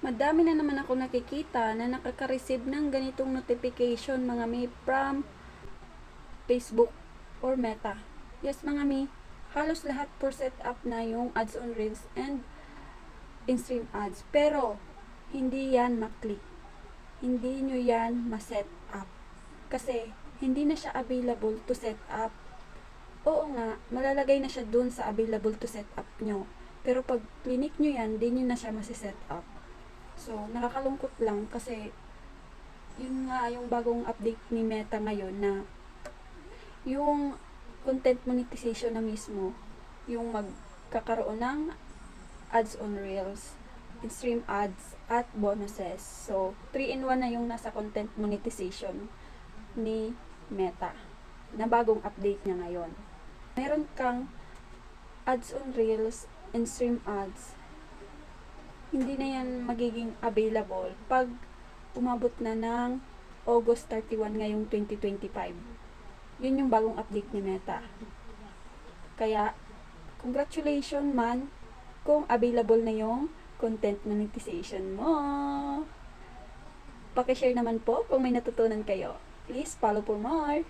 Madami na naman ako nakikita na nakaka-receive ng ganitong notification mga mi from Facebook or Meta. Yes mga mi, halos lahat for set up na yung ads on Reels and in-stream ads. Pero, hindi yan maklik. Hindi nyo yan ma-set up. Kasi, hindi na siya available to set up. Oo nga, malalagay na siya dun sa available to set up nyo. Pero pag clinic nyo yan, di nyo na siya masi-set up. So, nakakalungkot lang kasi yun nga yung bagong update ni Meta ngayon na yung content monetization na mismo, yung magkakaroon ng ads on Reels, in-stream ads, at bonuses. So, 3-in-1 na yung nasa content monetization ni Meta na bagong update niya ngayon. Meron kang ads on Reels, in-stream ads, hindi na yan magiging available pag umabot na ng August 31 ngayong 2025. Yun yung bagong update ni Meta. Kaya, congratulations man kung available na yung content monetization mo. Pakishare naman po kung may natutunan kayo. Please follow for more.